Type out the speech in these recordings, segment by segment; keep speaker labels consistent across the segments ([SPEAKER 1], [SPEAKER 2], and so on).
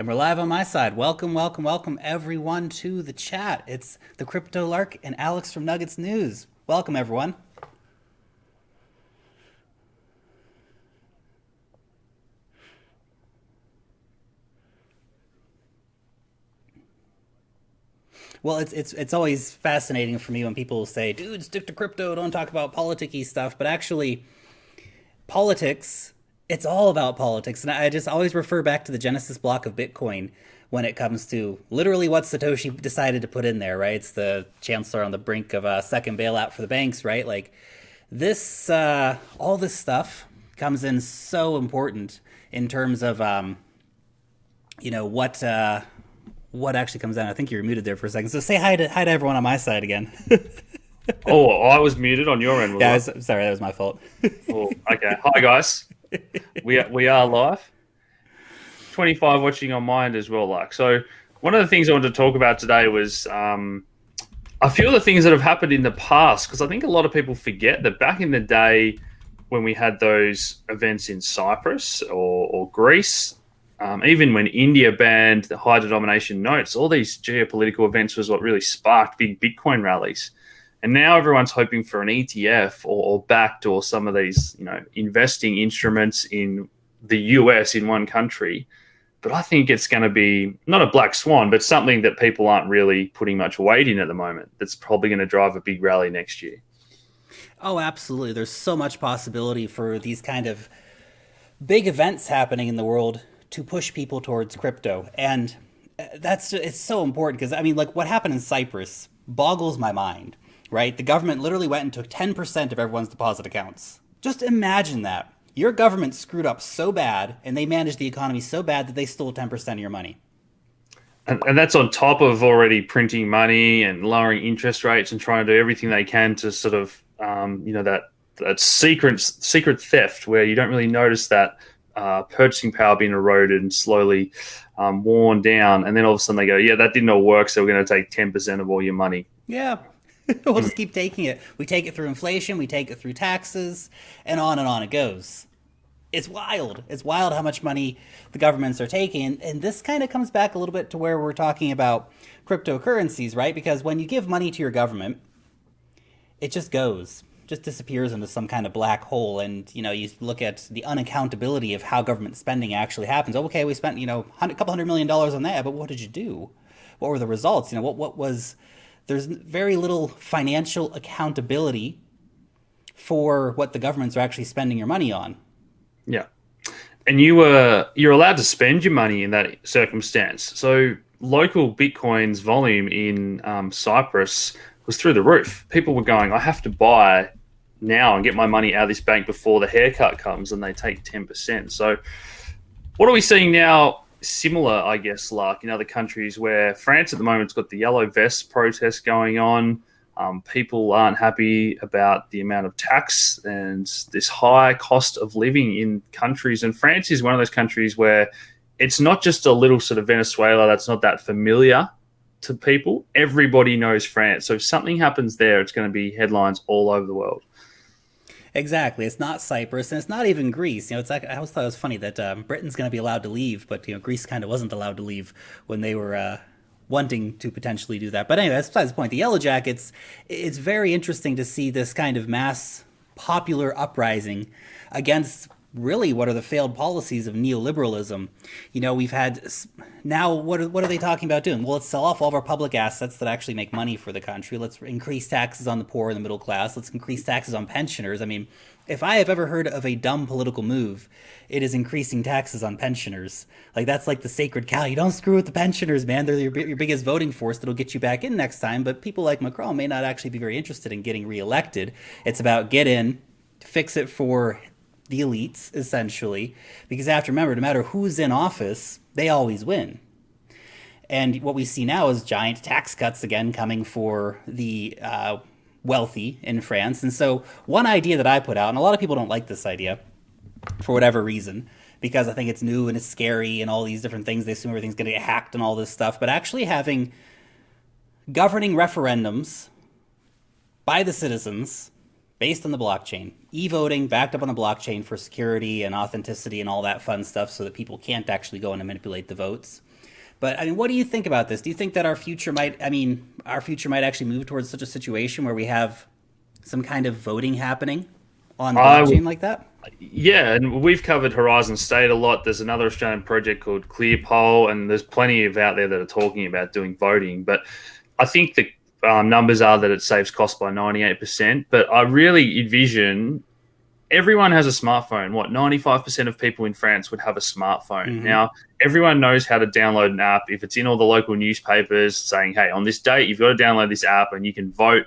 [SPEAKER 1] And we're live on my side. Welcome, welcome, welcome everyone to the chat. It's the Crypto Lark and Alex from Nuggets News. Welcome everyone. Well, it's always fascinating for me when people say, "Dude, stick to crypto. Don't talk about politicky stuff." But actually, politics, it's all about politics. And I just always refer back to the Genesis block of Bitcoin when it comes to literally what Satoshi decided to put in there, right? It's the chancellor on the brink of a second bailout for the banks, right? Like all this stuff comes in so important in terms of, you know, what actually comes down. I think you're muted there for a second. So say hi to everyone on my side again.
[SPEAKER 2] Oh, I was muted on your end, was
[SPEAKER 1] Yeah,
[SPEAKER 2] I?
[SPEAKER 1] sorry, that was my fault.
[SPEAKER 2] Oh, okay. Hi guys. We are live. 25 watching on my end as well, like. So one of the things I wanted to talk about today was a few of the things that have happened in the past, because I think a lot of people forget that back in the day when we had those events in Cyprus or Greece, even when India banned the high denomination notes, all these geopolitical events was what really sparked big Bitcoin rallies. And now everyone's hoping for an ETF or backed or some of these, investing instruments in the US in one country. But I think it's going to be not a black swan, but something that people aren't really putting much weight in at the moment. That's probably going to drive a big rally next year.
[SPEAKER 1] Oh, absolutely. There's so much possibility for these kind of big events happening in the world to push people towards crypto. And it's so important because I mean, like what happened in Cyprus boggles my mind, right? The government literally went and took 10% of everyone's deposit accounts. Just imagine that. Your government screwed up so bad and they managed the economy so bad that they stole 10% of your money.
[SPEAKER 2] And that's on top of already printing money and lowering interest rates and trying to do everything they can to sort of, that secret theft where you don't really notice that purchasing power being eroded and slowly worn down. And then all of a sudden they go, yeah, that didn't all work. So we're going to take 10% of all your money.
[SPEAKER 1] Yeah. We'll just keep taking it. We take it through inflation, we take it through taxes, and on it goes. It's wild. It's wild how much money the governments are taking. And this kind of comes back a little bit to where we're talking about cryptocurrencies, right? Because when you give money to your government, it just goes, just disappears into some kind of black hole. And, you know, you look at the unaccountability of how government spending actually happens. Okay, we spent, a couple $100 million on that, but what did you do? What were the results? What was, there's very little financial accountability for what the governments are actually spending your money on.
[SPEAKER 2] Yeah. And you're allowed to spend your money in that circumstance. So local Bitcoin's volume in Cyprus was through the roof. People were going, I have to buy now and get my money out of this bank before the haircut comes, and they take 10%. So what are we seeing now? Similar, I guess, like in other countries where France at the moment's got the yellow vest protest going on. People aren't happy about the amount of tax and this high cost of living in countries. And France is one of those countries where it's not just a little sort of Venezuela that's not that familiar to people. Everybody knows France. So if something happens there, it's going to be headlines all over the world.
[SPEAKER 1] Exactly. It's not Cyprus, and it's not even Greece. It's like I always thought it was funny that Britain's going to be allowed to leave, but Greece kind of wasn't allowed to leave when they were wanting to potentially do that. But anyway, that's besides the point. The Yellow Jackets. It's very interesting to see this kind of mass popular uprising against really what are the failed policies of neoliberalism. We've had now what are they talking about doing? Well, let's sell off all of our public assets that actually make money for the country. Let's increase taxes on the poor and the middle class. Let's increase taxes on pensioners. I mean, if I have ever heard of a dumb political move, it is increasing taxes on pensioners. Like that's like the sacred cow. You don't screw with the pensioners, man. They're your biggest voting force that'll get you back in next time. But people like Macron may not actually be very interested in getting reelected. It's about get in, fix it for the elites, essentially, because you have to remember, no matter who's in office, they always win. And what we see now is giant tax cuts again coming for the wealthy in France. And so, one idea that I put out, and a lot of people don't like this idea for whatever reason, because I think it's new and it's scary and all these different things. They assume everything's going to get hacked and all this stuff. But actually having governing referendums by the citizens based on the blockchain, e-voting backed up on the blockchain for security and authenticity and all that fun stuff so that people can't actually go in and manipulate the votes. But I mean, what do you think about this? Do you think that our future might actually move towards such a situation where we have some kind of voting happening on
[SPEAKER 2] I
[SPEAKER 1] blockchain like that?
[SPEAKER 2] Yeah, and we've covered Horizon State a lot. There's another Australian project called ClearPoll, and there's plenty of out there that are talking about doing voting. But I think the numbers are that it saves cost by 98%. But I really envision everyone has a smartphone. What, 95% of people in France would have a smartphone.
[SPEAKER 1] Mm-hmm.
[SPEAKER 2] Now, everyone knows how to download an app. If it's in all the local newspapers saying, hey, on this date, you've got to download this app and you can vote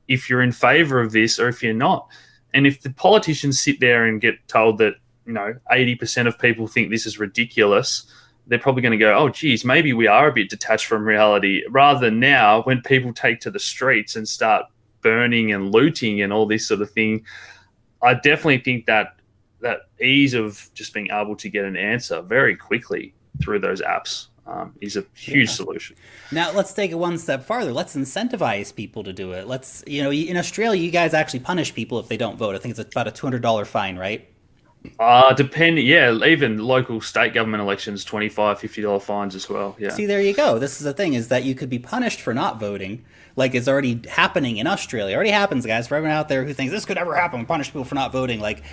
[SPEAKER 2] if you're in favor of this or if you're not. And if the politicians sit there and get told that, 80% of people think this is ridiculous, they're probably going to go, oh, geez, maybe we are a bit detached from reality. Rather than now, when people take to the streets and start burning and looting and all this sort of thing, I definitely think that ease of just being able to get an answer very quickly through those apps is a huge solution.
[SPEAKER 1] Now let's take it one step farther. Let's incentivize people to do it. In Australia, you guys actually punish people if they don't vote. I think it's about a $200 fine, right?
[SPEAKER 2] Even local state government elections, $25, $50 fines as well. Yeah.
[SPEAKER 1] See, there you go. This is the thing, is that you could be punished for not voting, like it's already happening in Australia. It already happens, guys. For everyone out there who thinks this could ever happen, punish people for not voting, like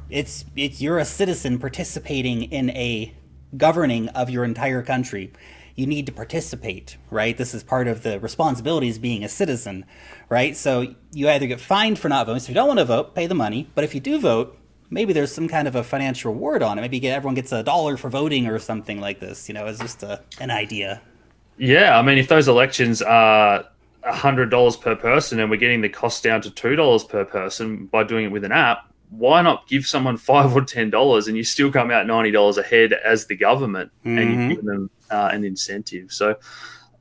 [SPEAKER 1] it's you're a citizen participating in a governing of your entire country. You need to participate, right? This is part of the responsibilities of being a citizen, right? So you either get fined for not voting. So if you don't want to vote, pay the money. But if you do vote, maybe there's some kind of a financial reward on it. Maybe everyone gets $1 for voting or something like this. It's just an idea.
[SPEAKER 2] Yeah, I mean, if those elections are $100 per person and we're getting the cost down to $2 per person by doing it with an app, why not give someone $5 or $10 and you still come out $90 ahead as the government, and you give them an incentive? So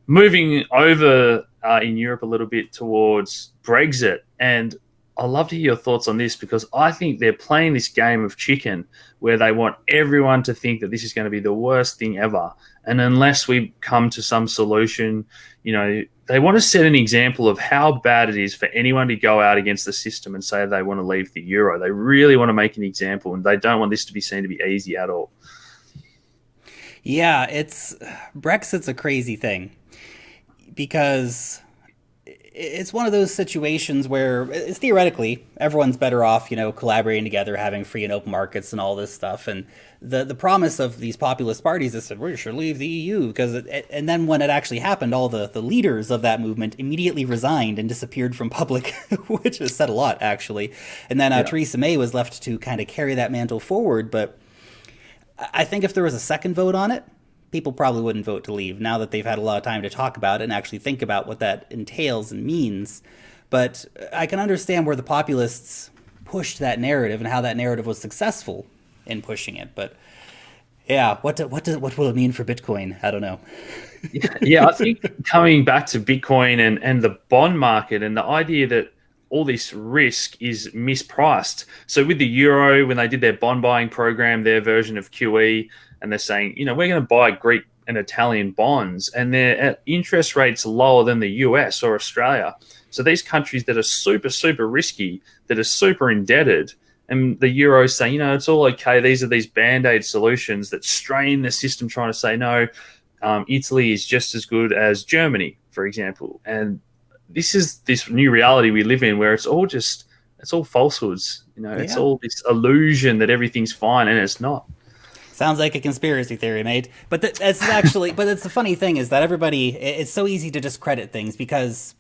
[SPEAKER 2] moving over in Europe a little bit towards Brexit, and I'd love to hear your thoughts on this, because I think they're playing this game of chicken where they want everyone to think that this is going to be the worst thing ever. And unless we come to some solution, they want to set an example of how bad it is for anyone to go out against the system and say they want to leave the euro. They really want to make an example, and they don't want this to be seen to be easy at all.
[SPEAKER 1] Yeah, Brexit's a crazy thing, because it's one of those situations where theoretically everyone's better off, collaborating together, having free and open markets and all this stuff. And the promise of these populist parties is that we should leave the EU, and then when it actually happened, all the leaders of that movement immediately resigned and disappeared from public, which has said a lot, actually. And then Theresa May was left to kind of carry that mantle forward. But I think if there was a second vote on it, people probably wouldn't vote to leave, now that they've had a lot of time to talk about it and actually think about what that entails and means. But I can understand where the populists pushed that narrative and how that narrative was successful in pushing it. But yeah, what will it mean for Bitcoin? I don't know.
[SPEAKER 2] Yeah, I think coming back to Bitcoin and the bond market, and the idea that all this risk is mispriced. So with the euro, when they did their bond buying program, their version of QE, and they're saying, we're going to buy Greek and Italian bonds, and they're at interest rates lower than the US or Australia. So these countries that are super, super risky, that are super indebted, and the euro is saying, it's all okay. These are these band-aid solutions that strain the system, trying to say, no, Italy is just as good as Germany, for example. And this is this new reality we live in, where it's all falsehoods. It's all this illusion that everything's fine, and it's not.
[SPEAKER 1] Sounds like a conspiracy theory, mate. But but it's the funny thing is that it's so easy to discredit things, because,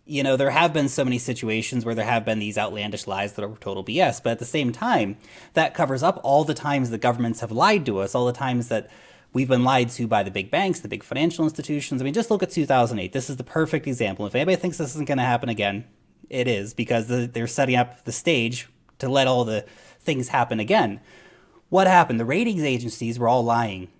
[SPEAKER 1] there have been so many situations where there have been these outlandish lies that are total BS. But at the same time, that covers up all the times the governments have lied to us, all the times that we've been lied to by the big banks, the big financial institutions. I mean, just look at 2008. This is the perfect example. If anybody thinks this isn't going to happen again, it is, because they're setting up the stage to let all the things happen again. What happened? The ratings agencies were all lying.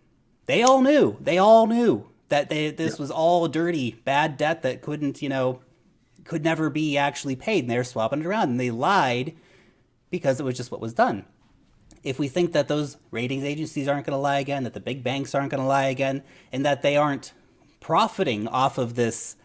[SPEAKER 1] They all knew that this was all dirty, bad debt that could never be actually paid, and they're swapping it around, and they lied because it was just what was done. If we think that those ratings agencies aren't going to lie again, that the big banks aren't going to lie again, and that they aren't profiting off of this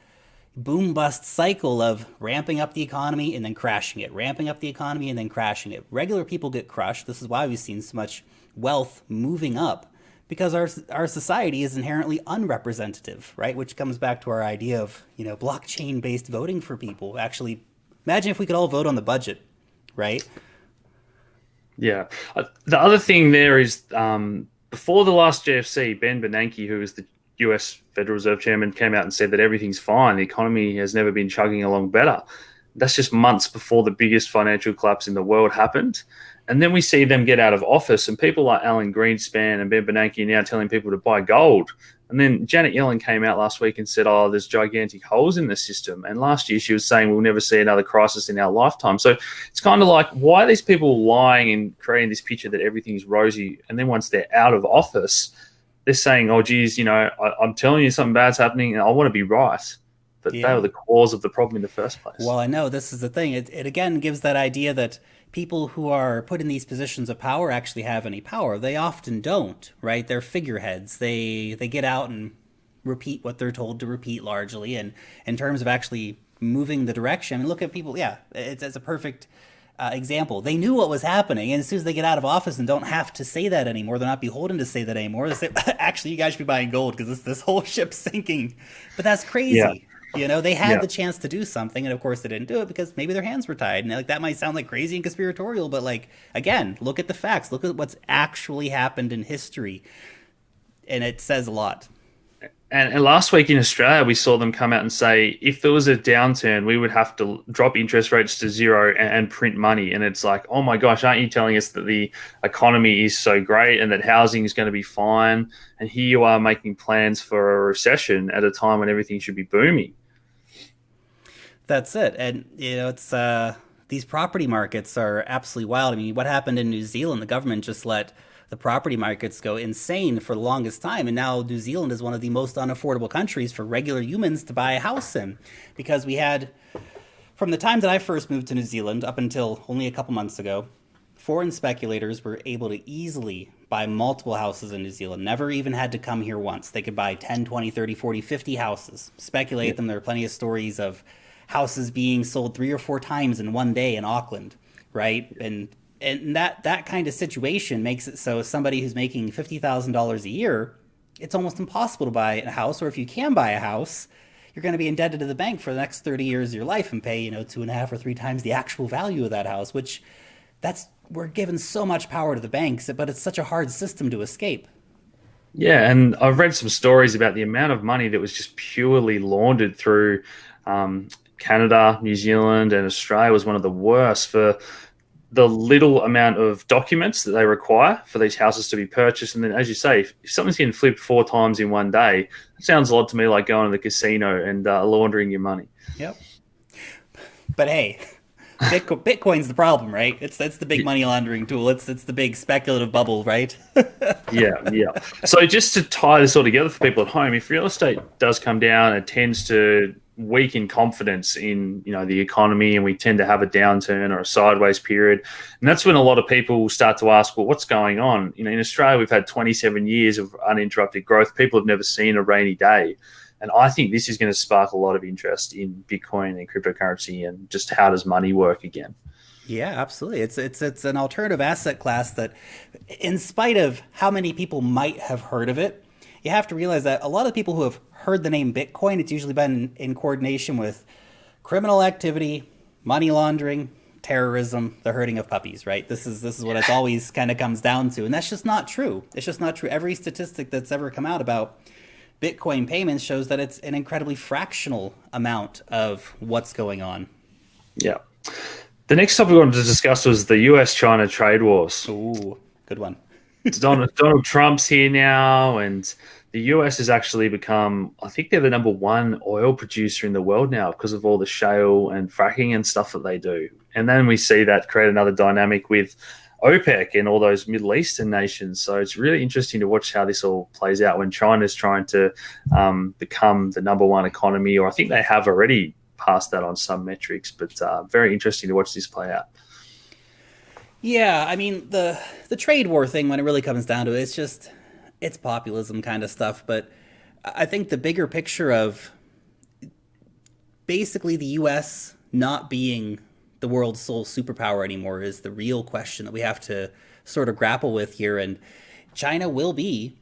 [SPEAKER 1] boom bust cycle of ramping up the economy and then crashing it, ramping up the economy and then crashing it. Regular people get crushed. This is why we've seen so much wealth moving up, because our society is inherently unrepresentative, right? Which comes back to our idea of blockchain based voting for people. Actually, imagine if we could all vote on the budget, right?
[SPEAKER 2] Yeah. The other thing there is before the last GFC, Ben Bernanke, who was the US Federal Reserve Chairman, came out and said that everything's fine. The economy has never been chugging along better. That's just months before the biggest financial collapse in the world happened. And then we see them get out of office, and people like Alan Greenspan and Ben Bernanke are now telling people to buy gold. And then Janet Yellen came out last week and said, oh, there's gigantic holes in the system. And last year she was saying we'll never see another crisis in our lifetime. So it's kind of like, why are these people lying and creating this picture that everything's rosy? And then once they're out of office, they're saying, oh, geez, I'm telling you something bad's happening and I want to be right. But they were the cause of the problem in the first place.
[SPEAKER 1] Well, I know this is the thing. It again gives that idea that people who are put in these positions of power actually have any power. They often don't, right? They're figureheads. They get out and repeat what they're told to repeat largely. And in terms of actually moving the direction, I mean, look at people. Yeah, it's a perfect example. They knew what was happening, and as soon as they get out of office and don't have to say that anymore, they're not beholden to say that anymore. They say, actually, you guys should be buying gold because this whole ship's sinking. But that's crazy.
[SPEAKER 2] Yeah.
[SPEAKER 1] They had the chance to do something, and of course they didn't do it because maybe their hands were tied. And like that might sound like crazy and conspiratorial, but like again, look at the facts. Look at what's actually happened in history, and it says a lot.
[SPEAKER 2] And last week in Australia, we saw them come out and say, if there was a downturn, we would have to drop interest rates to zero and print money. And it's like, oh my gosh, aren't you telling us that the economy is so great and that housing is going to be fine? And here you are making plans for a recession at a time when everything should be booming.
[SPEAKER 1] That's it. And, it's these property markets are absolutely wild. I mean, what happened in New Zealand? The government just let the property markets go insane for the longest time. And now New Zealand is one of the most unaffordable countries for regular humans to buy a house in. Because we had, from the time that I first moved to New Zealand up until only a couple months ago, foreign speculators were able to easily buy multiple houses in New Zealand. Never even had to come here once. They could buy 10, 20, 30, 40, 50 houses, speculate them. There are plenty of stories of houses being sold 3 or 4 times in one day in Auckland, right? And that kind of situation makes it so somebody who's making $50,000 a year, it's almost impossible to buy a house. Or if you can buy a house, you're going to be indebted to the bank for the next 30 years of your life and pay 2.5 or 3 times the actual value of that house. Which we're given so much power to the banks, but it's such a hard system to escape.
[SPEAKER 2] Yeah, and I've read some stories about the amount of money that was just purely laundered through Canada, New Zealand, and Australia was one of the worst for the little amount of documents that they require for these houses to be purchased. And then, as you say, if something's getting flipped 4 times in one day, it sounds a lot to me like going to the casino and laundering your money.
[SPEAKER 1] Yep. But hey, Bitcoin's the problem, right? It's the big money laundering tool. It's the big speculative bubble, right?
[SPEAKER 2] Yeah. So just to tie this all together for people at home, if real estate does come down, it tends to weaken confidence in the economy, and we tend to have a downturn or a sideways period. And that's when a lot of people start to ask, well, what's going on? In Australia, we've had 27 years of uninterrupted growth. People have never seen a rainy day. And I think this is going to spark a lot of interest in Bitcoin and cryptocurrency and just how does money work again.
[SPEAKER 1] Yeah, absolutely. It's an alternative asset class that, in spite of how many people might have heard of it, you have to realize that a lot of people who have heard the name Bitcoin, it's usually been in coordination with criminal activity, money laundering, terrorism, the herding of puppies, right? This is what it always kind of comes down to. And that's just not true. It's just not true. Every statistic that's ever come out about Bitcoin payments shows that it's an incredibly fractional amount of what's going on.
[SPEAKER 2] Yeah. The next topic we wanted to discuss was the US-China trade wars.
[SPEAKER 1] Ooh, good one.
[SPEAKER 2] Donald Trump's here now, and the US has actually become, I think they're the number 1 oil producer in the world now because of all the shale and fracking and stuff that they do. And then we see that create another dynamic with OPEC and all those Middle Eastern nations. So it's really interesting to watch how this all plays out when China's trying to become the number 1 economy, or I think they have already passed that on some metrics, but very interesting to watch this play out.
[SPEAKER 1] Yeah, I mean, the trade war thing, when it really comes down to it, it's populism kind of stuff. But I think the bigger picture of basically the U.S. not being the world's sole superpower anymore is the real question that we have to sort of grapple with here. And China will be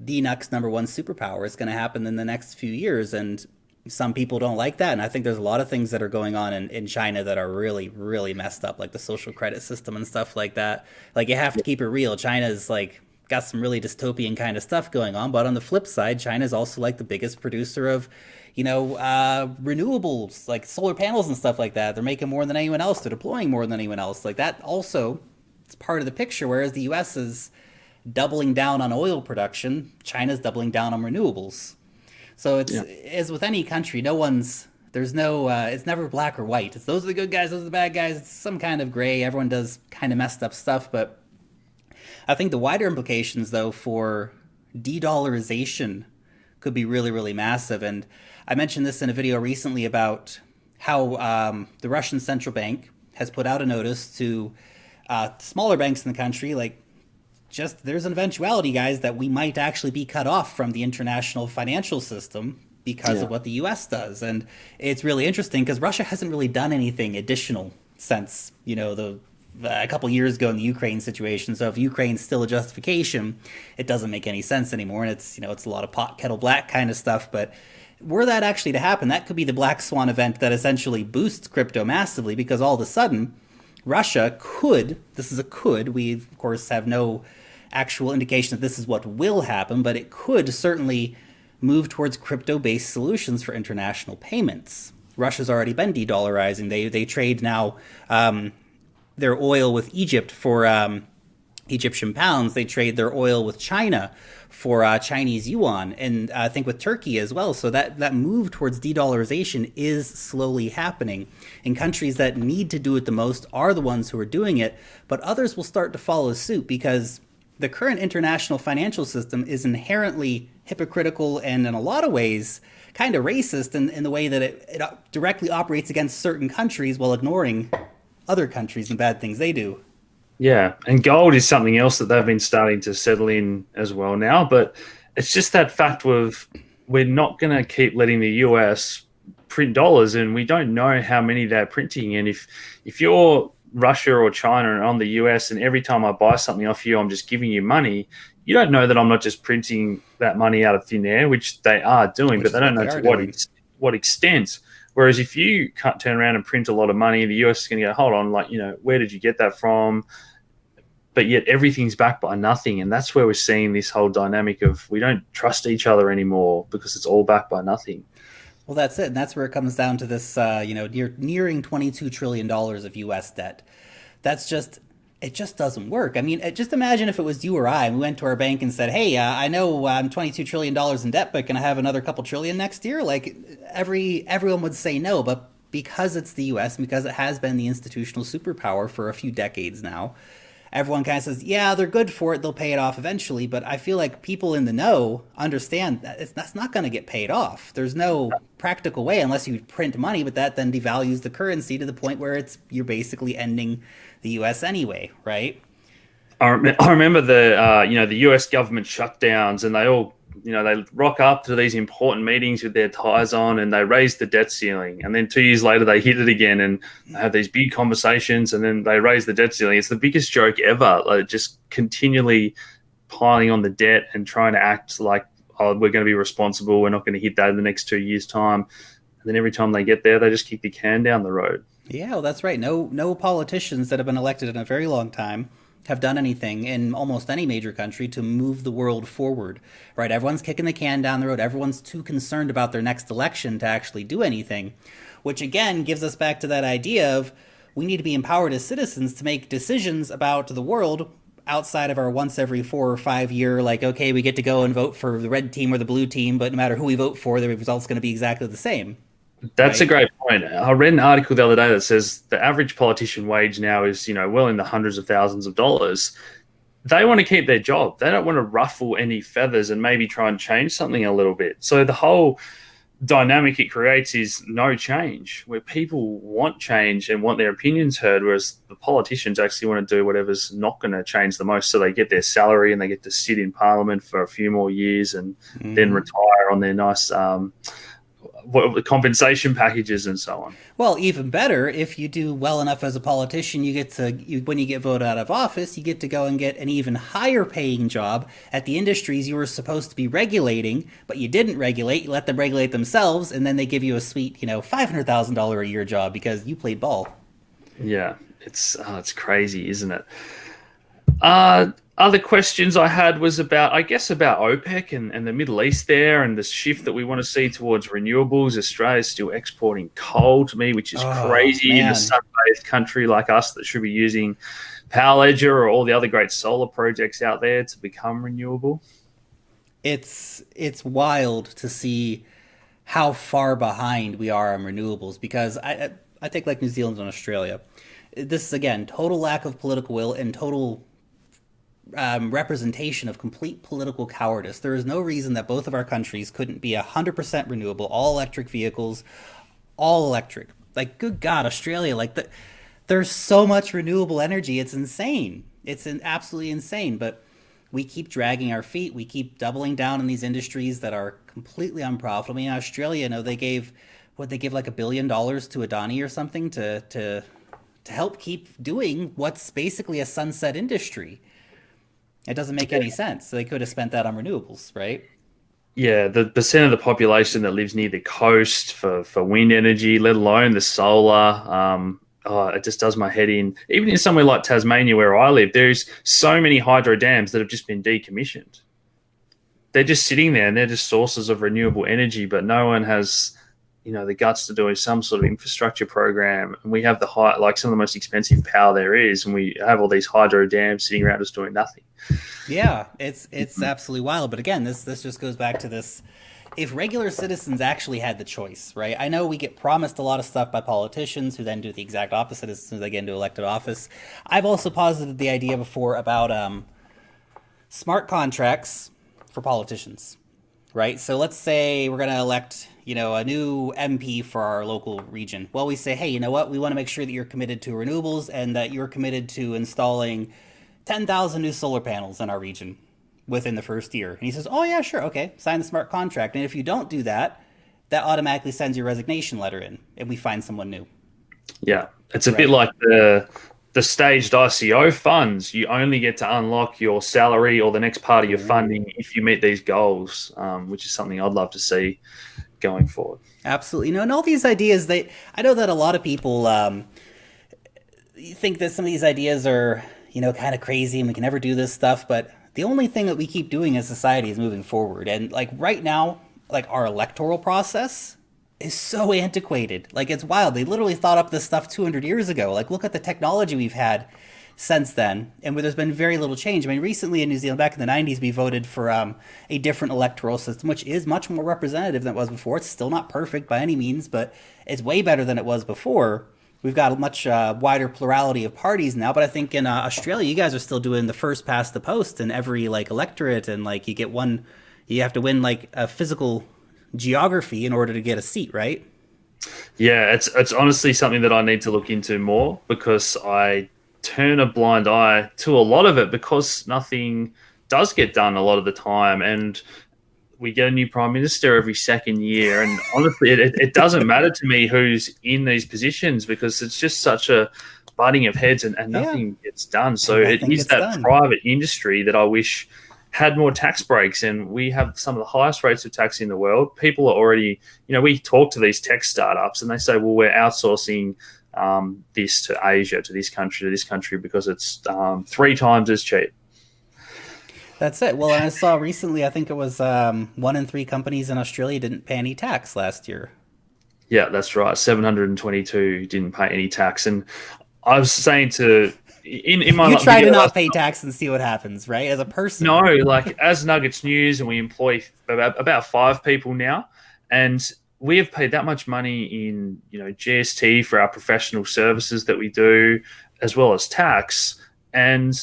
[SPEAKER 1] the next number one superpower. It's going to happen in the next few years, and some people don't like that. And I think there's a lot of things that are going on in China that are really, really messed up, like the social credit system and stuff like that. Like, you have to keep it real. China's like got some really dystopian kind of stuff going on, but on the flip side, China's also like the biggest producer of renewables, like solar panels and stuff like that. They're making more than anyone else. They're deploying more than anyone else. Like, that also, it's part of the picture. Whereas the U.S. is doubling down on oil production, China's doubling down on renewables. So it's as with any country, there's no it's never black or white. It's those are the good guys, those are the bad guys. It's some kind of gray. Everyone does kind of messed up stuff, but I think the wider implications though for de-dollarization could be really, really massive. And I mentioned this in a video recently about how the Russian central bank has put out a notice to smaller banks in the country, like, just there's an eventuality, guys, that we might actually be cut off from the international financial system because of what the U.S. does. And it's really interesting because Russia hasn't really done anything additional since, a couple years ago in the Ukraine situation. So if Ukraine's still a justification, it doesn't make any sense anymore. And it's a lot of pot kettle black kind of stuff. But were that actually to happen, that could be the black swan event that essentially boosts crypto massively, because all of a sudden Russia could, this is a could, we of course have no actual indication that this is what will happen, but it could certainly move towards crypto-based solutions for international payments. Russia's already been de-dollarizing. They trade now their oil with Egypt for Egyptian pounds. They trade their oil with China for Chinese yuan, and I think with Turkey as well. So that move towards de-dollarization is slowly happening. And countries that need to do it the most are the ones who are doing it, but others will start to follow suit, because the current international financial system is inherently hypocritical and in a lot of ways kind of racist in the way that it directly operates against certain countries while ignoring other countries and bad things they do.
[SPEAKER 2] Yeah, and gold is something else that they've been starting to settle in as well now. But it's just that fact of we're not going to keep letting the US print dollars, and we don't know how many they're printing. And if you're Russia or China and on the US, and every time I buy something off you, I'm just giving you money, you don't know that I'm not just printing that money out of thin air, which they are doing, but they don't know to what extent. Whereas if you can't turn around and print a lot of money, the US is going to go, hold on, where did you get that from? But yet everything's backed by nothing. And that's where we're seeing this whole dynamic of we don't trust each other anymore because it's all backed by nothing.
[SPEAKER 1] Well, that's it. And that's where it comes down to this, nearing $22 trillion of U.S. debt. It just doesn't work. I mean, just imagine if it was you or I, and we went to our bank and said, hey, I know I'm $22 trillion in debt, but can I have another couple trillion next year? Like, everyone would say no. But because it's the U.S., and because it has been the institutional superpower for a few decades now, everyone kind of says, yeah, they're good for it, they'll pay it off eventually. But I feel like people in the know understand that that's not going to get paid off. There's no practical way unless you print money, but that then devalues the currency to the point where you're basically ending the U.S. anyway, right?
[SPEAKER 2] I remember the U.S. government shutdowns, and they all, they rock up to these important meetings with their ties on, and they raise the debt ceiling. And then 2 years later, they hit it again and have these big conversations, and then they raise the debt ceiling. It's the biggest joke ever, like just continually piling on the debt and trying to act like, oh, we're going to be responsible. We're not going to hit that in the next 2 years' time. And then every time they get there, they just kick the can down the road.
[SPEAKER 1] Yeah, well, that's right. No politicians that have been elected in a very long time have done anything in almost any major country to move the world forward, right? Everyone's kicking the can down the road. Everyone's too concerned about their next election to actually do anything, which again gives us back to that idea of we need to be empowered as citizens to make decisions about the world outside of our once every 4 or 5 year, like, okay, we get to go and vote for the red team or the blue team, but no matter who we vote for, the result's going to be exactly the same.
[SPEAKER 2] That's a great point. I read an article the other day that says the average politician wage now is, well in the hundreds of thousands of dollars. They want to keep their job. They don't want to ruffle any feathers and maybe try and change something a little bit. So the whole dynamic it creates is no change, where people want change and want their opinions heard, whereas the politicians actually want to do whatever's not going to change the most. So they get their salary and they get to sit in Parliament for a few more years and then retire on their nice what compensation packages and so on.
[SPEAKER 1] Well, even better, if you do well enough as a politician, when you get voted out of office, you get to go and get an even higher paying job at the industries you were supposed to be regulating, but you didn't regulate. You let them regulate themselves, and then they give you a sweet, $500,000 a year job because you played ball.
[SPEAKER 2] Yeah, it's crazy, isn't it? Other questions I had was about OPEC and the Middle East there, and the shift that we want to see towards renewables. Australia's still exporting coal to me, which is crazy in a sun-based country like us that should be using Power Ledger or all the other great solar projects out there to become renewable.
[SPEAKER 1] It's wild to see how far behind we are on renewables, because I take like New Zealand and Australia. This is, again, total lack of political will and total representation of complete political cowardice. There is no reason that both of our countries couldn't be 100% renewable, all electric vehicles, all electric. Like, good God, Australia, there's so much renewable energy. It's insane. It's absolutely insane. But we keep dragging our feet. We keep doubling down in these industries that are completely unprofitable. I mean, Australia, they gave like $1 billion to Adani or something to help keep doing what's basically a sunset industry. It doesn't make any sense. So they could have spent that on renewables, right?
[SPEAKER 2] Yeah, the percent of the population that lives near the coast for wind energy, let alone the solar, it just does my head in. Even in somewhere like Tasmania, where I live, there's so many hydro dams that have just been decommissioned. They're just sitting there, and they're just sources of renewable energy, but no one has the guts to do some sort of infrastructure program. And we have some of the most expensive power there is, and we have all these hydro dams sitting around us doing nothing.
[SPEAKER 1] Yeah, it's absolutely wild. But again, this just goes back to this. If regular citizens actually had the choice, right? I know we get promised a lot of stuff by politicians who then do the exact opposite as soon as they get into elected office. I've also posited the idea before about smart contracts for politicians, right? So let's say we're going to elect a new MP for our local region. Well, we say, hey, you know what? We want to make sure that you're committed to renewables and that you're committed to installing 10,000 new solar panels in our region within the first year. And he says, oh, yeah, sure. Okay, sign the smart contract. And if you don't do that, that automatically sends your resignation letter in, and we find someone new.
[SPEAKER 2] Yeah, it's a bit like the staged ICO funds. You only get to unlock your salary or the next part of your funding if you meet these goals, which is something I'd love to see going forward.
[SPEAKER 1] Absolutely. And all these ideas, I know that a lot of people think that some of these ideas are, kind of crazy and we can never do this stuff. But the only thing that we keep doing as society is moving forward. And right now, our electoral process is so antiquated. It's wild. They literally thought up this stuff 200 years ago. Look at the technology we've had since then, and where there's been very little change. I mean, recently in New Zealand, back in the 90s, we voted for a different electoral system, which is much more representative than it was before. It's still not perfect by any means, but it's way better than it was before. We've got a much wider plurality of parties now, but I think in Australia, you guys are still doing the first past the post in every electorate, and you have to win a physical geography in order to get a seat, right?
[SPEAKER 2] Yeah, it's honestly something that I need to look into more, because I turn a blind eye to a lot of it because nothing does get done a lot of the time, and we get a new prime minister every second year, and honestly it doesn't matter to me who's in these positions, because it's just such a butting of heads and nothing gets done. So it is that private industry that I wish had more tax breaks, and we have some of the highest rates of tax in the world. People are already, we talk to these tech startups and they say, well, we're outsourcing this to Asia, to this country, because it's 3 times as cheap.
[SPEAKER 1] That's it. Well, I saw recently, I think it was 1 in 3 companies in Australia didn't pay any tax last year.
[SPEAKER 2] Yeah, that's right. 722 didn't pay any tax. And I was saying in my...
[SPEAKER 1] You try to not pay tax and see what happens, right? As a person.
[SPEAKER 2] No, as Nuggets News, and we employ about 5 people now, and we have paid that much money in GST for our professional services that we do, as well as tax. And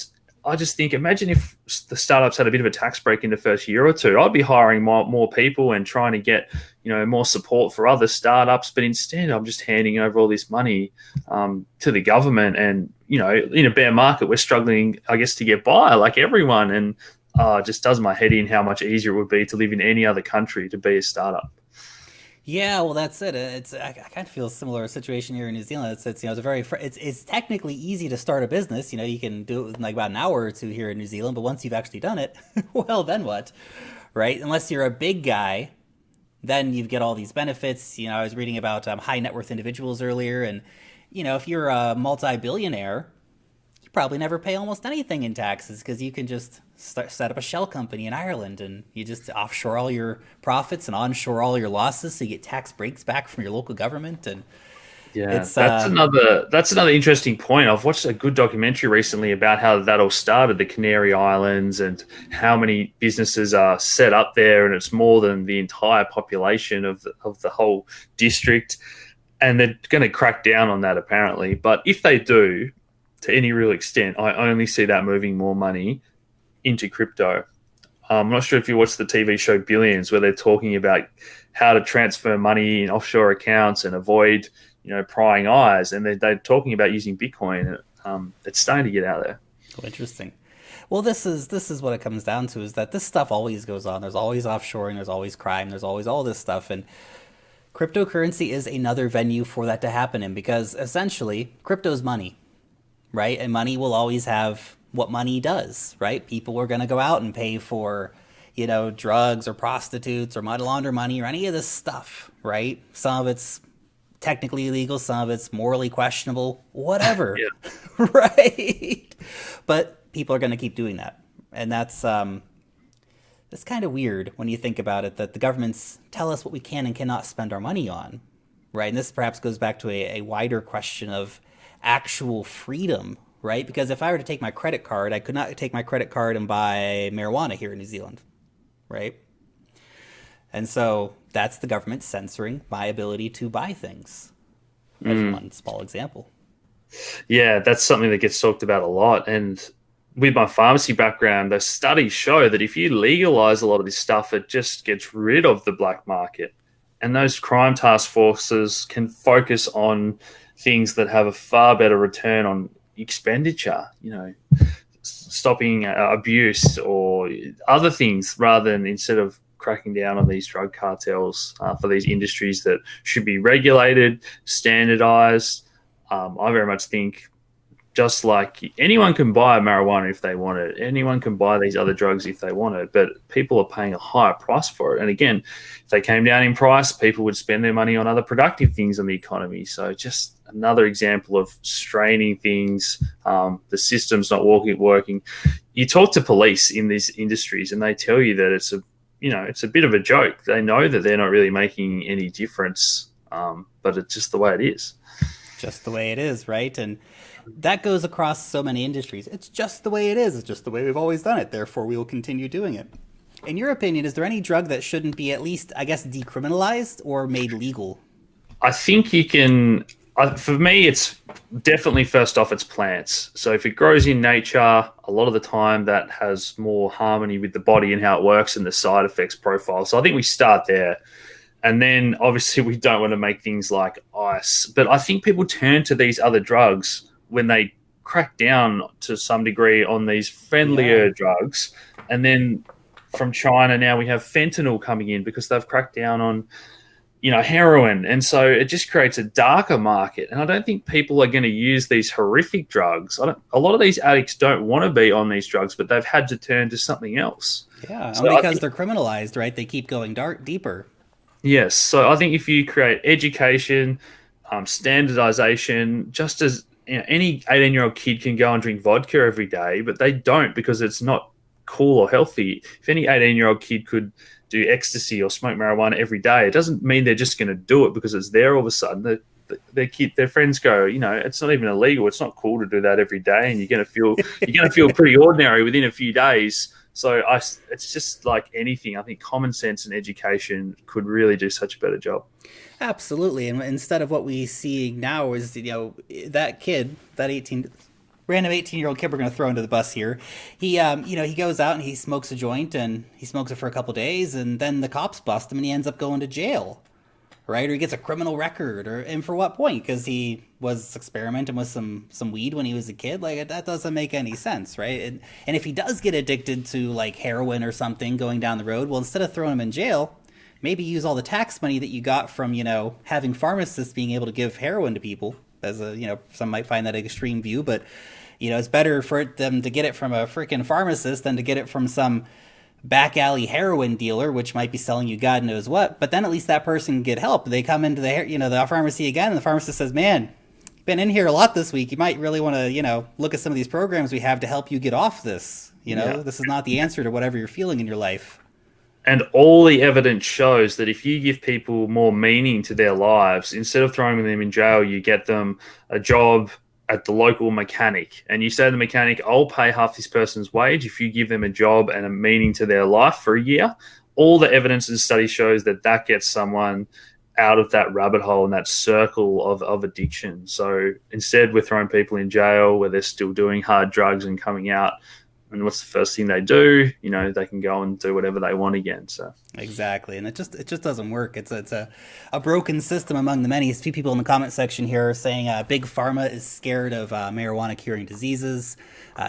[SPEAKER 2] I just think, imagine if the startups had a bit of a tax break in the first year or two. I'd be hiring more people and trying to get more support for other startups. But instead, I'm just handing over all this money to the government. And in a bear market, we're struggling, I guess, to get by like everyone. And it just does my head in how much easier it would be to live in any other country to be a startup.
[SPEAKER 1] Yeah, well, that's it. I kind of feel a similar situation here in New Zealand. It's a very it's technically easy to start a business. You can do it in like about an hour or two here in New Zealand, but once you've actually done it, well, then what, right? Unless you're a big guy, then you get all these benefits. I was reading about high net worth individuals earlier, and if you're a multi-billionaire, you probably never pay almost anything in taxes because you can just set up a shell company in Ireland and you just offshore all your profits and onshore all your losses, so you get tax breaks back from your local government. And
[SPEAKER 2] Yeah,
[SPEAKER 1] it's
[SPEAKER 2] that's another interesting point. I've watched a good documentary recently about how that all started, the Canary Islands, and how many businesses are set up there, and it's more than the entire population of the whole district. And they're going to crack down on that apparently. But if they do, to any real extent, I only see that moving more money into crypto. I'm not sure if you watched the TV show Billions, where they're talking about how to transfer money in offshore accounts and avoid, prying eyes, and they're talking about using Bitcoin. It's starting to get out there.
[SPEAKER 1] interesting. Well, this is what it comes down to, is that this stuff always goes on. There's always offshoring, there's always crime, there's always all this stuff, and cryptocurrency is another venue for that to happen in, because essentially crypto's money, right? And money will always have what money does, right? People are going to go out and pay for, drugs or prostitutes or money launder money or any of this stuff, right? Some of it's technically illegal, some of it's morally questionable, whatever,
[SPEAKER 2] Yeah.
[SPEAKER 1] right? But people are going to keep doing that, and that's kind of weird when you think about it. That the governments tell us what we can and cannot spend our money on, right? And this perhaps goes back to a wider question of actual freedom, right? Because if I were to take my credit card, I could not take my credit card and buy marijuana here in New Zealand, right? And so that's the government censoring my ability to buy things, as one small example.
[SPEAKER 2] Yeah, that's something that gets talked about a lot. And with my pharmacy background, the studies show that if you legalize a lot of this stuff, it just gets rid of the black market. And those crime task forces can focus on things that have a far better return on expenditure, stopping abuse or other things, rather than, instead of cracking down on these drug cartels for these industries that should be regulated, standardized. I very much think, just like anyone can buy marijuana if they want it, anyone can buy these other drugs if they want it, but people are paying a higher price for it. And again, if they came down in price, people would spend their money on other productive things in the economy. So just another example of straining things, the system's not working. You talk to police in these industries and they tell you that it's a bit of a joke. They know that they're not really making any difference, but it's just the way it is.
[SPEAKER 1] Just the way it is, right? And that goes across so many industries. It's just the way it is. It's just the way we've always done it. Therefore, we will continue doing it. In your opinion, is there any drug that shouldn't be at least, I guess, decriminalized or made legal?
[SPEAKER 2] I think you can. For me, it's definitely, first off, it's plants. So if it grows in nature, a lot of the time that has more harmony with the body and how it works and the side effects profile. So I think we start there. And then obviously we don't want to make things like ice. But I think people turn to these other drugs when they crack down to some degree on these friendlier drugs. And then from China now we have fentanyl coming in because they've cracked down on, heroin. And so it just creates a darker market. And I don't think people are going to use these horrific drugs. A lot of these addicts don't want to be on these drugs, but they've had to turn to something else.
[SPEAKER 1] Yeah, so because they're criminalized, right? They keep going deeper.
[SPEAKER 2] Yes. So I think if you create education, standardization, just as any 18-year-old kid can go and drink vodka every day, but they don't because it's not cool or healthy. If any 18-year-old kid could do ecstasy or smoke marijuana every day, it doesn't mean they're just going to do it because it's there all of a sudden. Their friends go, it's not even illegal. It's not cool to do that every day, and you're going to feel pretty ordinary within a few days. So it's just like anything. I think common sense and education could really do such a better job.
[SPEAKER 1] Absolutely. And instead of what we see now is, that kid, that random 18-year-old kid we're going to throw into the bus here. He, he goes out and he smokes a joint and he smokes it for a couple days, and then the cops bust him and he ends up going to jail, right? Or he gets a criminal record, and for what point? Because he was experimenting with some weed when he was a kid. Like, that doesn't make any sense, right? And if he does get addicted to like heroin or something going down the road, well, instead of throwing him in jail, maybe use all the tax money that you got from, having pharmacists being able to give heroin to people. As a, some might find that an extreme view, but it's better for them to get it from a freaking pharmacist than to get it from some back alley heroin dealer, which might be selling you God knows what. But then at least that person can get help. They come into the pharmacy again, and the pharmacist says, "Man, been in here a lot this week. You might really want to, look at some of these programs we have to help you get off this. This is not the answer to whatever you're feeling in your life."
[SPEAKER 2] And all the evidence shows that if you give people more meaning to their lives, instead of throwing them in jail, you get them a job at the local mechanic. And you say to the mechanic, I'll pay half this person's wage if you give them a job and a meaning to their life for a year. All the evidence and study shows that gets someone out of that rabbit hole and that circle of addiction. So instead, we're throwing people in jail where they're still doing hard drugs and coming out. And what's the first thing they do? They can go and do whatever they want again. So
[SPEAKER 1] exactly, and it just doesn't work. It's a broken system among the many. A few people in the comment section here are saying Big Pharma is scared of marijuana curing diseases.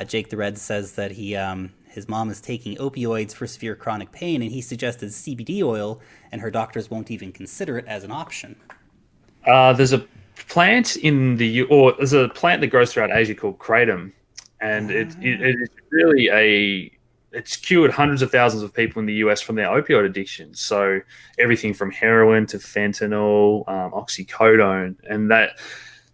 [SPEAKER 1] Jake the Red says that his mom is taking opioids for severe chronic pain, and he suggested CBD oil, and her doctors won't even consider it as an option.
[SPEAKER 2] There's a plant there's a plant that grows throughout Asia called kratom. And it is really it's cured hundreds of thousands of people in the US from their opioid addictions. So everything from heroin to fentanyl, oxycodone, and that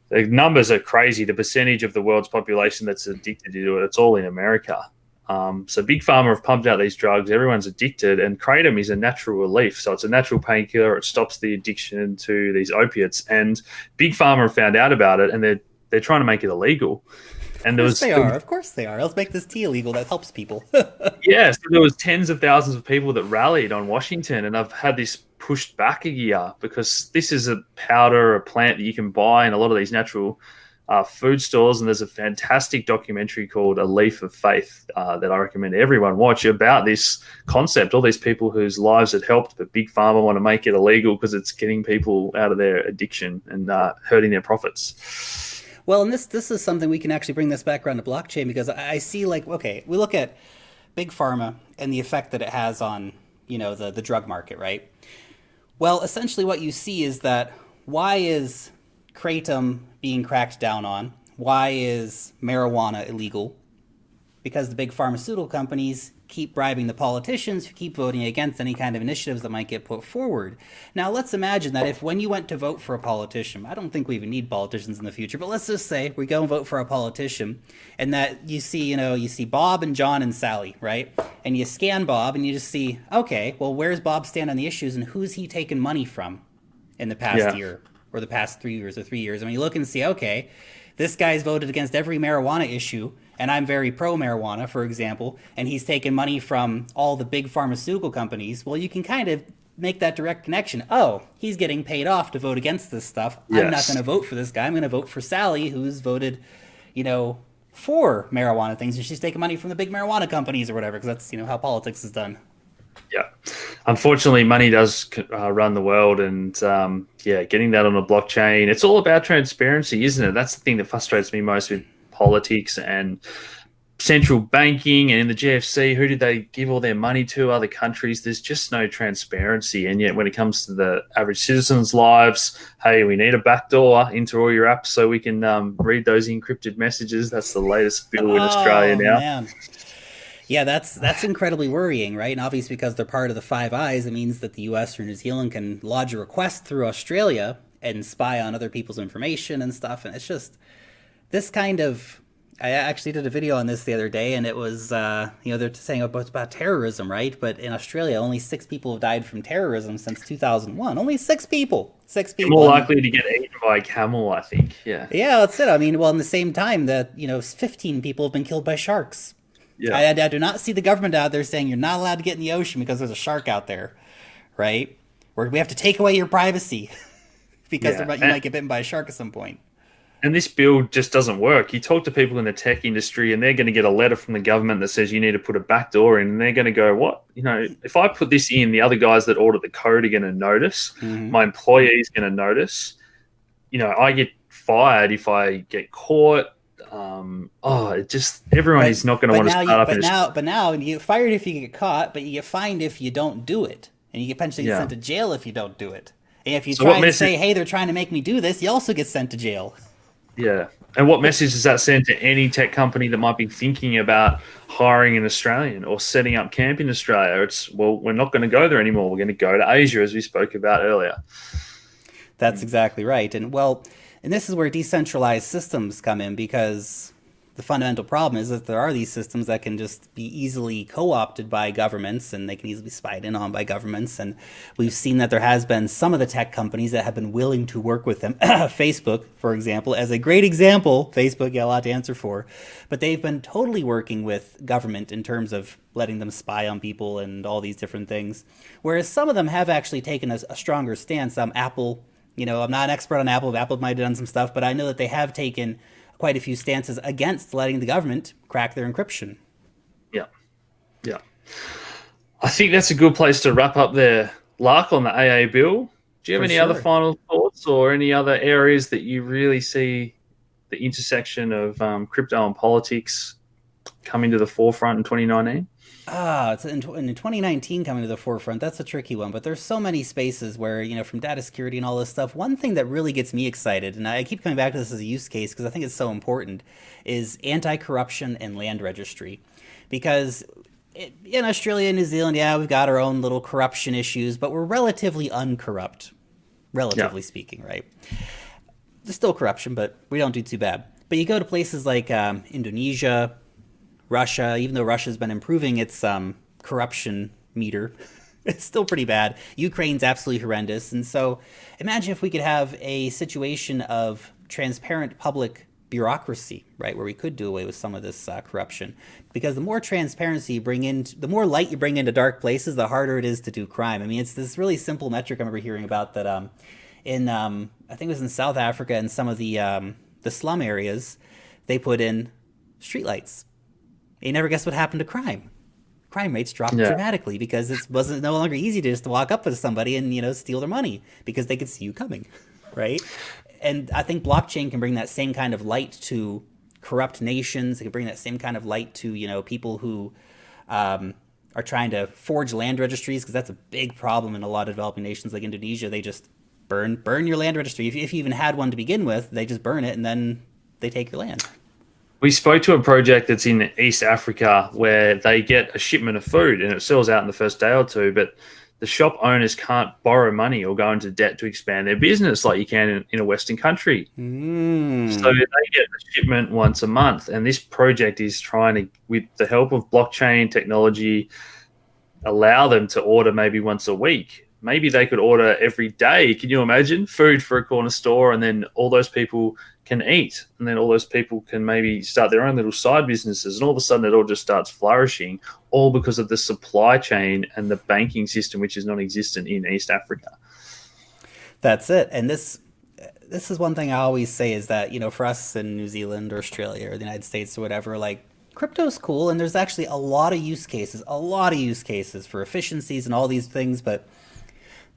[SPEAKER 2] the numbers are crazy. The percentage of the world's population that's addicted to it, it's all in America. So Big Pharma have pumped out these drugs. Everyone's addicted, and kratom is a natural relief. So it's a natural painkiller. It stops the addiction to these opiates. And Big Pharma have found out about it, and they're trying to make it illegal. And
[SPEAKER 1] of course they are. Let's make this tea illegal. That helps people.
[SPEAKER 2] Yeah, so there was tens of thousands of people that rallied on Washington, and I've had this pushed back a year because this is a powder, a plant that you can buy in a lot of these natural food stores. And there's a fantastic documentary called A Leaf of Faith that I recommend everyone watch about this concept. All these people whose lives it helped, but Big Pharma want to make it illegal because it's getting people out of their addiction and hurting their profits.
[SPEAKER 1] Well, and this is something we can actually bring this back around to blockchain, because I see, we look at Big Pharma and the effect that it has on, the drug market, right? Well, essentially what you see is that why is kratom being cracked down on? Why is marijuana illegal? Because the big pharmaceutical companies keep bribing the politicians who keep voting against any kind of initiatives that might get put forward. Now, let's imagine that if when you went to vote for a politician, I don't think we even need politicians in the future, but let's just say we go and vote for a politician, and that you see Bob and John and Sally, right? And you scan Bob and you just see, okay, well, where's Bob stand on the issues, and who's he taken money from in the past year or the past 3 years or 3 years? And when you look and see, okay, this guy's voted against every marijuana issue, and I'm very pro-marijuana, for example, and he's taken money from all the big pharmaceutical companies, well, you can kind of make that direct connection. Oh, he's getting paid off to vote against this stuff. Yes. I'm not going to vote for this guy. I'm going to vote for Sally, who's voted, for marijuana things, and she's taking money from the big marijuana companies or whatever, because that's, how politics is done.
[SPEAKER 2] Yeah. Unfortunately, money does run the world, and getting that on a blockchain, it's all about transparency, isn't it? That's the thing that frustrates me most with politics and central banking. And in the GFC, who did they give all their money to? Other countries. There's just no transparency. And yet when it comes to the average citizens' lives, hey, we need a backdoor into all your apps so we can read those encrypted messages. That's the latest bill in Australia now. Man.
[SPEAKER 1] Yeah, that's incredibly worrying, right? And obviously because they're part of the Five Eyes, it means that the US or New Zealand can lodge a request through Australia and spy on other people's information and stuff. And it's just this kind of... I actually did a video on this the other day, and it was, they're saying about terrorism, right? But in Australia, only 6 people have died from terrorism since 2001. Only 6 people. 6 people.
[SPEAKER 2] More likely to get eaten by a camel, I think. Yeah.
[SPEAKER 1] Yeah, that's it. I mean, well, in the same time that, 15 people have been killed by sharks. Yeah. I do not see the government out there saying you're not allowed to get in the ocean because there's a shark out there, right? Or we have to take away your privacy because you might get bitten by a shark at some point.
[SPEAKER 2] And this bill just doesn't work. You talk to people in the tech industry and they're going to get a letter from the government that says you need to put a backdoor in, and they're going to go, what? If I put this in, the other guys that order the code are going to notice. Mm-hmm. My employee is going to notice. I get fired if I get caught. Everyone is not going to want to start up.
[SPEAKER 1] But now you get fired if you get caught, but you get fined if you don't do it. and you get potentially
[SPEAKER 2] Yeah.
[SPEAKER 1] sent to jail if you don't do it. And if you
[SPEAKER 2] So
[SPEAKER 1] try
[SPEAKER 2] what
[SPEAKER 1] and
[SPEAKER 2] message?
[SPEAKER 1] say, "Hey, they're trying to make me do this," you also get sent to jail.
[SPEAKER 2] Yeah. And what message does that send to any tech company that might be thinking about hiring an Australian or setting up camp in Australia? It's, well, we're not going to go there anymore. We're going to go to Asia, as we spoke about earlier.
[SPEAKER 1] That's exactly right. And this is where decentralized systems come in, because the fundamental problem is that there are these systems that can just be easily co-opted by governments, and they can easily be spied in on by governments. And we've seen that there has been some of the tech companies that have been willing to work with them. Facebook, for example, as a great example. Facebook got a lot to answer for, but they've been totally working with government in terms of letting them spy on people and all these different things. Whereas some of them have actually taken a stronger stance. Apple, I'm not an expert on Apple. Apple might have done some stuff, but I know that they have taken quite a few stances against letting the government crack their encryption.
[SPEAKER 2] Yeah. Yeah. I think that's a good place to wrap up there, Lark, on the AA bill. Do you have
[SPEAKER 1] For
[SPEAKER 2] any other
[SPEAKER 1] sure.
[SPEAKER 2] final thoughts or any other areas that you really see the intersection of crypto and politics coming to the forefront in 2019?
[SPEAKER 1] It's in 2019 coming to the forefront. That's a tricky one, but there's so many spaces where, from data security and all this stuff, one thing that really gets me excited, and I keep coming back to this as a use case because I think it's so important, is anti-corruption and land registry. Because in Australia and New Zealand, yeah, we've got our own little corruption issues, but we're relatively uncorrupt, relatively speaking, right? There's still corruption, but we don't do too bad. But you go to places like Indonesia, Russia, even though Russia's been improving its corruption meter, it's still pretty bad. Ukraine's absolutely horrendous. And so imagine if we could have a situation of transparent public bureaucracy, right, where we could do away with some of this corruption. Because the more transparency you bring in, the more light you bring into dark places, the harder it is to do crime. I mean, it's this really simple metric I remember hearing about that I think it was in South Africa, in some of the slum areas, they put in streetlights. You never guess what happened to crime. Crime rates dropped dramatically because it wasn't no longer easy to just walk up to somebody and steal their money because they could see you coming, right? And I think blockchain can bring that same kind of light to corrupt nations. It can bring that same kind of light to people who are trying to forge land registries, because that's a big problem in a lot of developing nations like Indonesia. They just burn your land registry. If you even had one to begin with, they just burn it and then they take your land.
[SPEAKER 2] We spoke to a project that's in East Africa where they get a shipment of food and it sells out in the first day or two, but the shop owners can't borrow money or go into debt to expand their business like you can in a Western country. So they get the shipment once a month, and this project is trying to, with the help of blockchain technology, allow them to order maybe once a week. Maybe they could order every day. Can you imagine? Food for a corner store, and then all those people can eat, and then all those people can maybe start their own little side businesses, and all of a sudden it all just starts flourishing, all because of the supply chain and the banking system, which is non-existent in East Africa.
[SPEAKER 1] That's it. And this is one thing I always say, is that, for us in New Zealand or Australia or the United States or whatever, like, crypto's cool, and there's actually a lot of use cases for efficiencies and all these things, but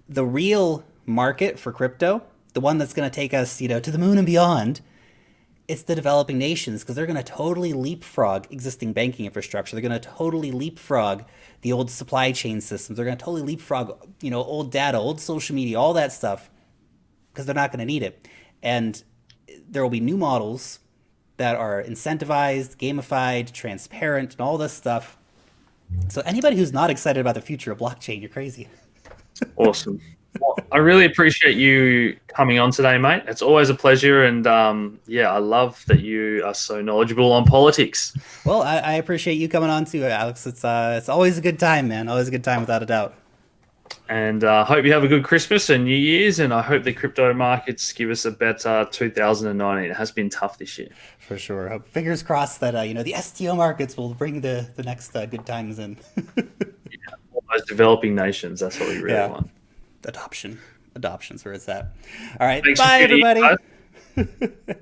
[SPEAKER 1] the real market for crypto, the one that's going to take us, to the moon and beyond, it's the developing nations, because they're going to totally leapfrog existing banking infrastructure. They're going to totally leapfrog the old supply chain systems. They're going to totally leapfrog, old data, old social media, all that stuff, because they're not going to need it. And there will be new models that are incentivized, gamified, transparent, and all this stuff. So anybody who's not excited about the future of blockchain, you're crazy.
[SPEAKER 2] Awesome. Well, I really appreciate you coming on today, mate. It's always a pleasure, and I love that you are so knowledgeable on politics.
[SPEAKER 1] Well, I appreciate you coming on too, Alex. It's always a good time, man. Always a good time, without a doubt.
[SPEAKER 2] And I hope you have a good Christmas and New Year's, and I hope the crypto markets give us a better 2019. It has been tough this year.
[SPEAKER 1] For sure. Fingers crossed that the STO markets will bring the next good times in.
[SPEAKER 2] All those developing nations, that's what we really want.
[SPEAKER 1] Adoption's where it's at. All right.
[SPEAKER 2] Thanks
[SPEAKER 1] bye,
[SPEAKER 2] for being
[SPEAKER 1] everybody.
[SPEAKER 2] here,